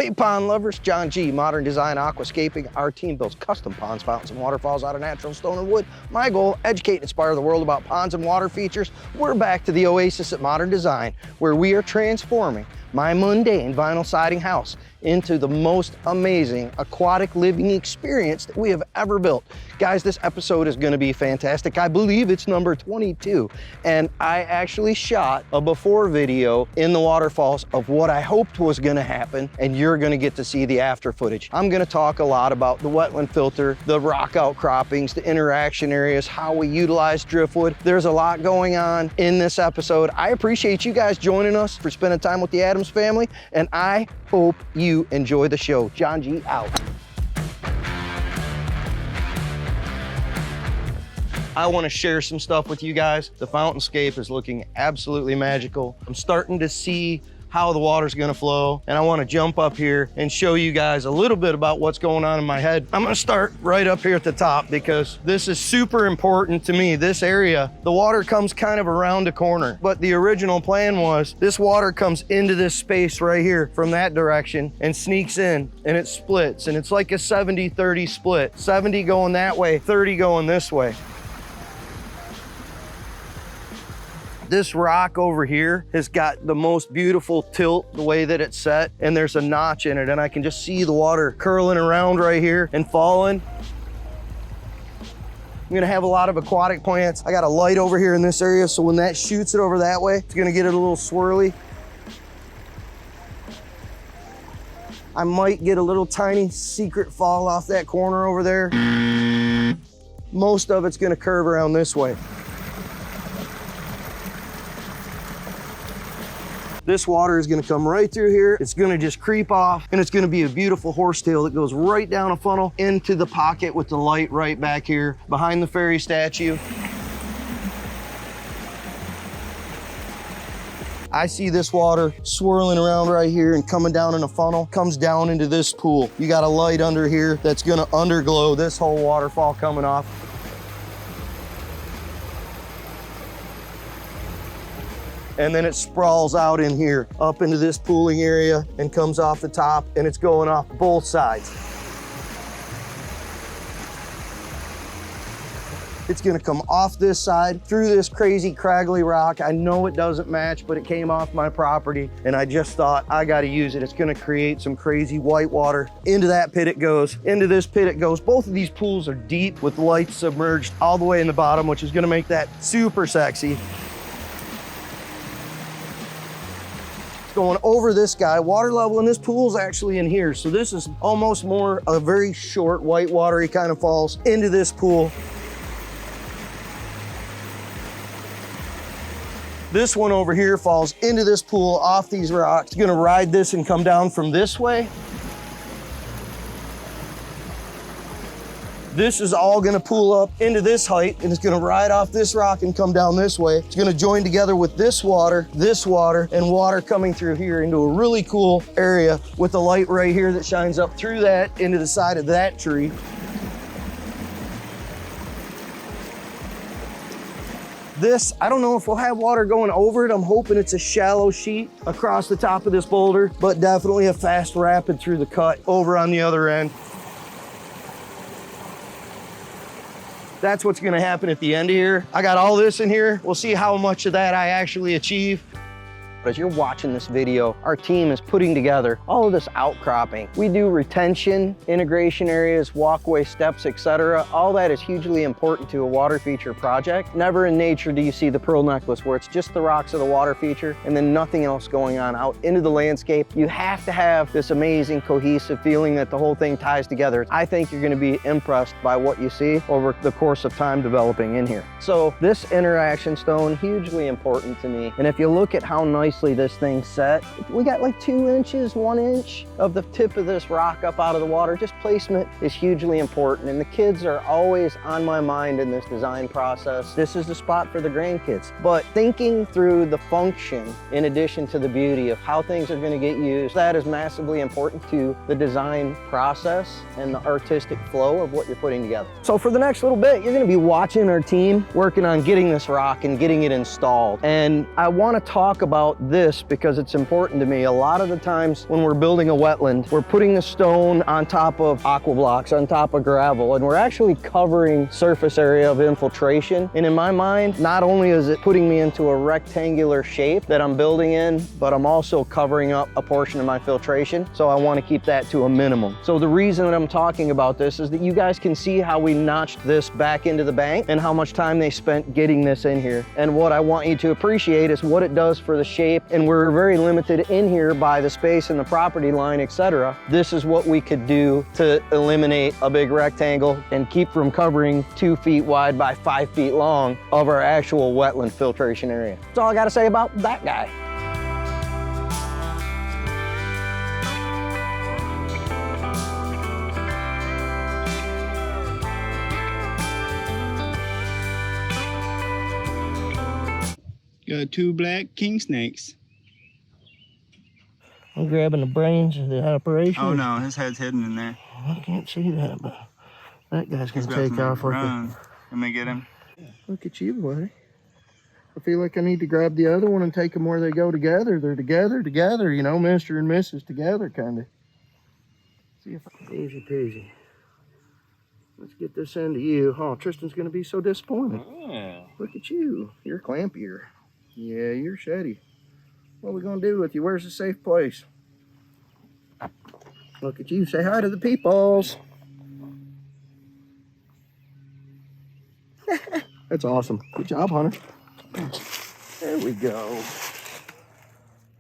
Hey pond lovers, John G, Modern Design Aquascaping. Our team builds custom ponds, fountains, and waterfalls out of natural stone and wood. My goal, educate and inspire the world about ponds and water features. We're back to the Oasis at Modern Design, where we are transforming my mundane vinyl siding house into the most amazing aquatic living experience that we have ever built. Guys, this episode is gonna be fantastic. I believe it's number 22. And I actually shot a before video in the waterfalls of what I hoped was gonna happen, and you're gonna get to see the after footage. I'm gonna talk a lot about the wetland filter, the rock outcroppings, the interaction areas, how we utilize driftwood. There's a lot going on in this episode. I appreciate you guys joining us for spending time with the Adams family, and I hope you enjoy the show. John G out. I want to share some stuff with you guys. The fountainscape is looking absolutely magical. I'm starting to see how the water's gonna flow, and I want to jump up here and show you guys a little bit about what's going on in my head. I'm gonna start right up here at the top because this is super important to me. This area, the water comes kind of around the corner, but the original plan was this water comes into this space right here from that direction and sneaks in, and it splits, and it's like a 70-30 split. 70 going that way, 30 going this way. This rock over here has got the most beautiful tilt, the way that it's set, and there's a notch in it, and I can just see the water curling around right here and falling. I'm gonna have a lot of aquatic plants. I got a light over here in this area, so when that shoots it over that way, it's gonna get it a little swirly. I might get a little tiny secret fall off that corner over there. Most of it's gonna curve around this way. This water is gonna come right through here. It's gonna just creep off, and it's gonna be a beautiful horsetail that goes right down a funnel into the pocket with the light right back here behind the fairy statue. I see this water swirling around right here and coming down in a funnel, comes down into this pool. You got a light under here that's gonna underglow this whole waterfall coming off. And then it sprawls out in here, up into this pooling area, and comes off the top, and it's going off both sides. It's gonna come off this side, through this crazy craggly rock. I know it doesn't match, but it came off my property, and I just thought, I gotta use it. It's gonna create some crazy white water. Into that pit it goes, into this pit it goes. Both of these pools are deep with lights submerged all the way in the bottom, which is gonna make that super sexy. Going over this guy, water level in this pool is actually in here. So this is almost more a very short white watery kind of falls into this pool. This one over here falls into this pool off these rocks. It's gonna ride this and come down from this way. This is all gonna pool up into this height, and it's gonna ride off this rock and come down this way. It's gonna join together with this water, and water coming through here into a really cool area with the light right here that shines up through that into the side of that tree. This, I don't know if we'll have water going over it. I'm hoping it's a shallow sheet across the top of this boulder, but definitely a fast rapid through the cut over on the other end. That's what's gonna happen at the end of here. I got all this in here. We'll see how much of that I actually achieve. As you're watching this video, our team is putting together all of this outcropping. We do retention, integration areas, walkway steps, etc. All that is hugely important to a water feature project. Never in nature do you see the pearl necklace where it's just the rocks of the water feature and then nothing else going on out into the landscape. You have to have this amazing cohesive feeling that the whole thing ties together. I think you're gonna be impressed by what you see over the course of time developing in here. So this interaction stone, hugely important to me. And if you look at how nicely this thing's set, we got like 2 inches, 1 inch of the tip of this rock up out of the water. Just placement is hugely important, and the kids are always on my mind in this design process. This is the spot for the grandkids, but thinking through the function in addition to the beauty of how things are going to get used, that is massively important to the design process and the artistic flow of what you're putting together. So for the next little bit, you're going to be watching our team working on getting this rock and getting it installed, and I want to talk about about this because it's important to me. A lot of the times when we're building a wetland, we're putting the stone on top of aqua blocks, on top of gravel, and we're actually covering surface area of infiltration. And in my mind, not only is it putting me into a rectangular shape that I'm building in, but I'm also covering up a portion of my filtration. So I want to keep that to a minimum. So the reason that I'm talking about this is that you guys can see how we notched this back into the bank and how much time they spent getting this in here. And what I want you to appreciate is what it does for the shape. And we're very limited in here by the space and the property line, etc. This is what we could do to eliminate a big rectangle and keep from covering 2 feet wide by 5 feet long of our actual wetland filtration area. That's all I gotta say about that guy. Got 2 black king snakes. I'm grabbing the brains of the operation. Oh no, his head's hidden in there. I can't see that, but that guy's gonna take off like a... Let me get him. Look at you, buddy. I feel like I need to grab the other one and take them where they go together. They're together, you know, Mr. and Mrs. together, kind of. See if I can... Easy peasy. Let's get this into you. Oh, Tristan's gonna be so disappointed. Oh. Look at you. You're clampier. Yeah, you're shady. What are we gonna do with you? Where's the safe place? Look at you. Say hi to the peoples. That's awesome. Good job, Hunter. There we go.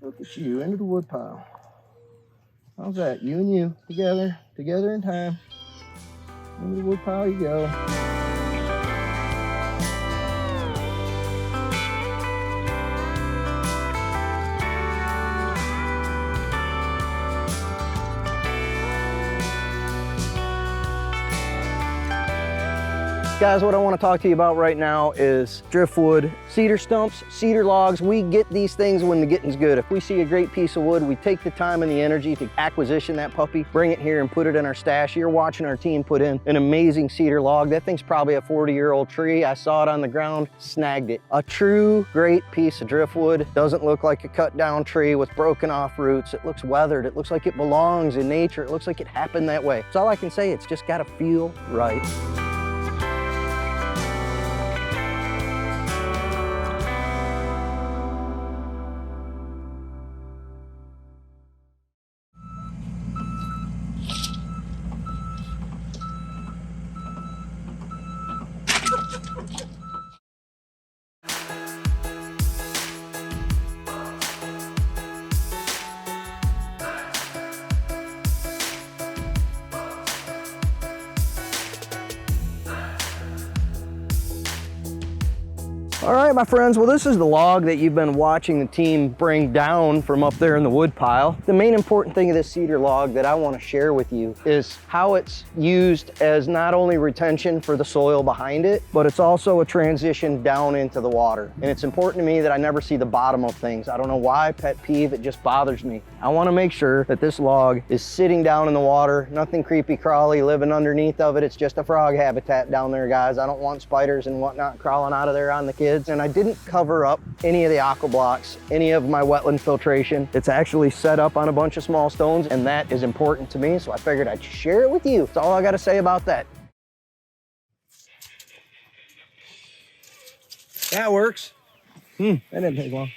Look at you, into the wood pile. How's that? You and you, together in time. Into the wood pile you go. Guys, what I want to talk to you about right now is driftwood, cedar stumps, cedar logs. We get these things when the getting's good. If we see a great piece of wood, we take the time and the energy to acquisition that puppy, bring it here and put it in our stash. You're watching our team put in an amazing cedar log. That thing's probably a 40-year-old tree. I saw it on the ground, snagged it. A true great piece of driftwood. Doesn't look like a cut down tree with broken off roots. It looks weathered. It looks like it belongs in nature. It looks like it happened that way. That's all I can say. It's just gotta feel right. All right, my friends, well, this is the log that you've been watching the team bring down from up there in the wood pile. The main important thing of this cedar log that I want to share with you is how it's used as not only retention for the soil behind it, but it's also a transition down into the water. And it's important to me that I never see the bottom of things. I don't know why, pet peeve, it just bothers me. I want to make sure that this log is sitting down in the water, nothing creepy crawly living underneath of it. It's just a frog habitat down there, guys. I don't want spiders and whatnot crawling out of there on the kids. And I didn't cover up any of the aqua blocks, any of my wetland filtration. It's actually set up on a bunch of small stones, and that is important to me, so I figured I'd share it with you. That's all I gotta say about that. That works. That didn't take long.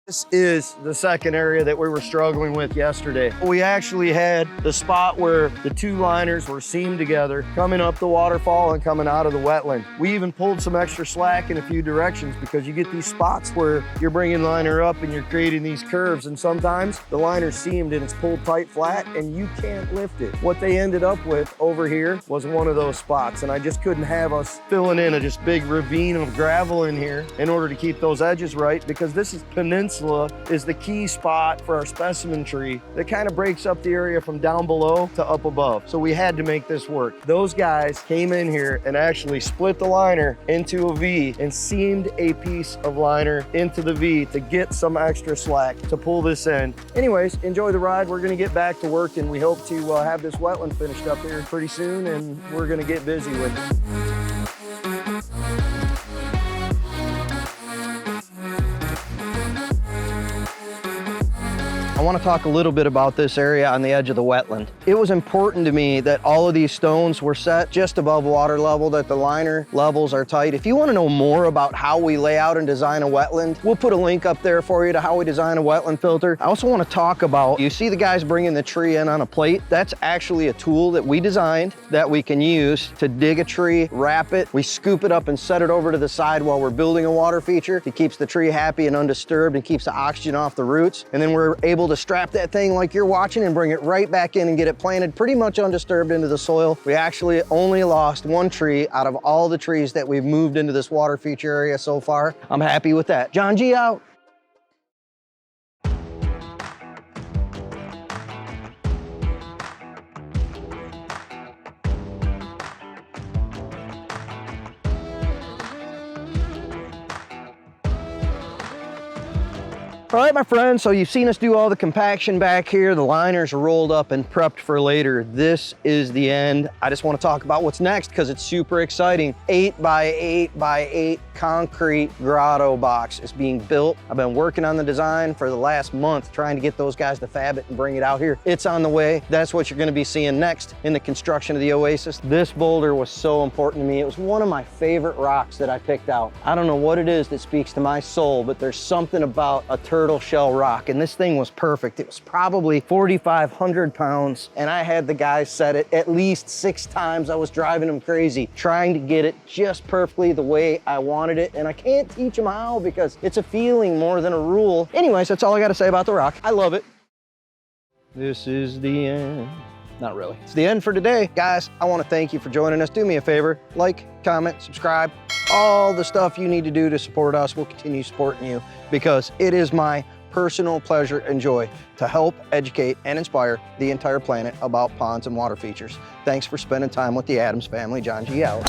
This is the second area that we were struggling with yesterday. We actually had the spot where the 2 liners were seamed together, coming up the waterfall and coming out of the wetland. We even pulled some extra slack in a few directions because you get these spots where you're bringing liner up and you're creating these curves, and sometimes the liner's seamed and it's pulled tight flat and you can't lift it. What they ended up with over here was one of those spots, and I just couldn't have us filling in a just big ravine of gravel in here in order to keep those edges right, because this is peninsula is the key spot for our specimen tree that kind of breaks up the area from down below to up above. So we had to make this work. Those guys came in here and actually split the liner into a V and seamed a piece of liner into the V to get some extra slack to pull this in. Anyways, enjoy the ride. We're gonna get back to work, and we hope to have this wetland finished up here pretty soon, and we're gonna get busy with it. want to talk a little bit about this area on the edge of the wetland. It was important to me that all of these stones were set just above water level, that the liner levels are tight. If you want to know more about how we lay out and design a wetland, we'll put a link up there for you to how we design a wetland filter. I also want to talk about, you see the guys bringing the tree in on a plate? That's actually a tool that we designed that we can use to dig a tree, wrap it, we scoop it up and set it over to the side while we're building a water feature. It keeps the tree happy and undisturbed and keeps the oxygen off the roots. And then we're able to strap that thing like you're watching and bring it right back in and get it planted pretty much undisturbed into the soil. We actually only lost one tree out of all the trees that we've moved into this water feature area so far. I'm happy with that. John G out. All right, my friends, so you've seen us do all the compaction back here. The liners are rolled up and prepped for later. This is the end. I just want to talk about what's next because it's super exciting. 8 by 8 by 8 concrete grotto box is being built. I've been working on the design for the last month, trying to get those guys to fab it and bring it out here. It's on the way. That's what you're going to be seeing next in the construction of the Oasis. This boulder was so important to me. It was one of my favorite rocks that I picked out. I don't know what it is that speaks to my soul, but there's something about a turtle shell rock, and this thing was perfect. It was probably 4,500 pounds, and I had the guys set it at least 6 times. I was driving them crazy, trying to get it just perfectly the way I wanted it, and I can't teach them how because it's a feeling more than a rule. Anyways, that's all I got to say about the rock. I love it. This is the end. Not really. It's the end for today. Guys, I want to thank you for joining us. Do me a favor, like, comment, subscribe, all the stuff you need to do to support us. We'll continue supporting you because it is my personal pleasure and joy to help educate and inspire the entire planet about ponds and water features. Thanks for spending time with the Adams family. John G out.